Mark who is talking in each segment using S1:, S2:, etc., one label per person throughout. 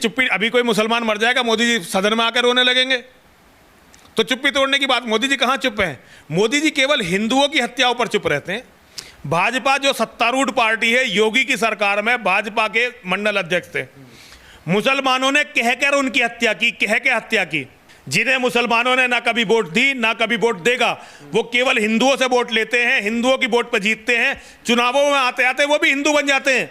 S1: चुप्पी, अभी कोई मुसलमान मर जाएगा मोदी जी सदन में आकर रोने लगेंगे, तो चुप्पी तोड़ने की बात। मोदी जी कहाँ चुप हैं? मोदी जी केवल हिंदुओं की हत्याओं पर चुप रहते हैं। भाजपा जो सत्तारूढ़ पार्टी है, योगी की सरकार में भाजपा के मंडल अध्यक्ष थे, मुसलमानों ने कहकर उनकी हत्या की, कह के हत्या की। जिन्हें मुसलमानों ने ना कभी वोट दी ना कभी वोट देगा, वो केवल हिंदुओं से वोट लेते हैं, हिंदुओं की वोट पर जीतते हैं, चुनावों में आते आते वो भी हिंदू बन जाते हैं,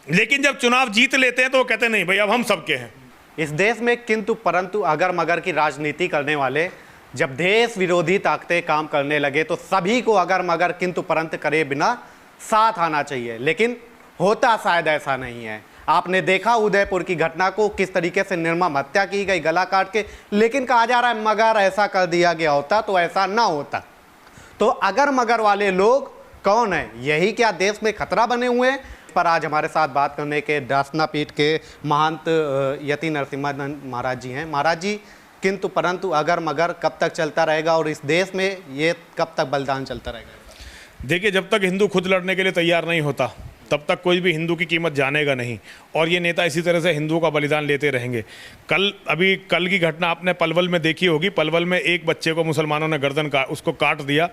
S1: लेकिन जब चुनाव जीत लेते हैं तो वो कहते नहीं भाई अब हम सबके हैं।
S2: इस देश में किंतु परंतु अगर मगर की राजनीति करने वाले जब देश विरोधी ताकतें काम करने लगे तो सभी को अगर मगर किंतु परंतु करे बिना साथ आना चाहिए, लेकिन होता शायद ऐसा नहीं है। आपने देखा उदयपुर की घटना को, किस तरीके से निर्मम हत्या की गई गला काट के, लेकिन कहा जा रहा है मगर ऐसा कर दिया गया होता तो ऐसा ना होता। तो अगर मगर वाले लोग कौन है? यही क्या देश में खतरा बने हुए हैं? पर आज हमारे साथ बात करने के दासना पीठ के महंत यति नरसिम्हानंद महाराज जी हैं। महाराज जी, किंतु परंतु अगर मगर कब तक चलता रहेगा और इस देश में ये कब तक बलिदान चलता रहेगा?
S1: देखिए, जब तक हिंदू खुद लड़ने के लिए तैयार नहीं होता तब तक कोई भी हिंदू की कीमत जानेगा नहीं, और ये नेता इसी तरह से हिंदुओं का बलिदान लेते रहेंगे। कल की घटना आपने पलवल में देखी होगी। पलवल में एक बच्चे को मुसलमानों ने गर्दन उसको काट दिया।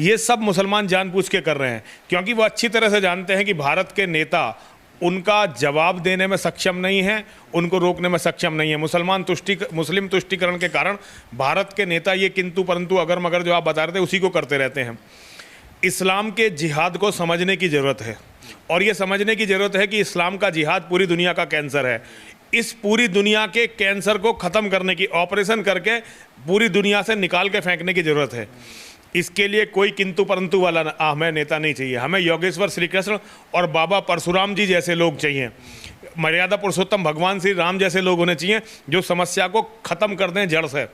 S1: ये सब मुसलमान जानबूझ के कर रहे हैं, क्योंकि वो अच्छी तरह से जानते हैं कि भारत के नेता उनका जवाब देने में सक्षम नहीं है, उनको रोकने में सक्षम नहीं है। मुस्लिम तुष्टीकरण के कारण भारत के नेता ये किंतु परंतु अगर मगर जो आप बता रहे थे उसी को करते रहते हैं। इस्लाम के जिहाद को समझने की ज़रूरत है, और ये समझने की ज़रूरत है कि इस्लाम का जिहाद पूरी दुनिया का कैंसर है। इस पूरी दुनिया के कैंसर को ख़त्म करने की ऑपरेशन करके पूरी दुनिया से निकाल के फेंकने की ज़रूरत है। इसके लिए कोई किंतु परंतु वाला हमें नेता नहीं चाहिए। हमें योगेश्वर श्री कृष्ण और बाबा परशुराम जी जैसे लोग चाहिए, मर्यादा पुरुषोत्तम भगवान श्री राम जैसे लोग होने चाहिए, जो समस्या को ख़त्म कर दें जड़ से।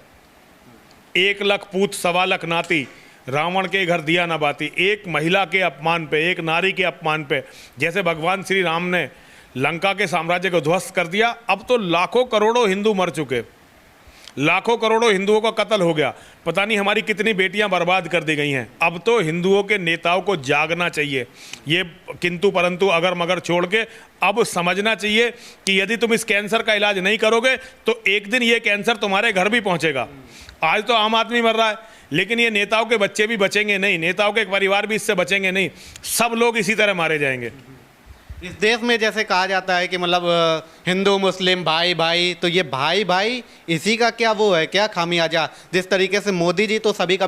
S1: 1 लाख पूत 1.25 लाख नाती, रावण के घर दिया न बाती। एक महिला के अपमान पे, एक नारी के अपमान पे, जैसे भगवान श्री राम ने लंका के साम्राज्य को ध्वस्त कर दिया, अब तो लाखों करोड़ों हिंदू मर चुके, लाखों करोड़ों हिंदुओं का कत्ल हो गया, पता नहीं हमारी कितनी बेटियां बर्बाद कर दी गई हैं। अब तो हिंदुओं के नेताओं को जागना चाहिए, ये किंतु परंतु अगर मगर छोड़ के अब समझना चाहिए कि यदि तुम इस कैंसर का इलाज नहीं करोगे तो एक दिन ये कैंसर तुम्हारे घर भी पहुंचेगा। आज तो आम आदमी मर रहा है, लेकिन ये नेताओं के बच्चे भी बचेंगे नहीं, नेताओं के परिवार भी इससे बचेंगे नहीं, सब लोग इसी तरह मारे जाएंगे।
S2: इस देश में जैसे कहा जाता है कि मतलब हिंदू मुस्लिम भाई भाई, तो ये भाई भाई इसी का क्या वो है, क्या खामियाजा? जिस तरीके से मोदी जी तो सभी का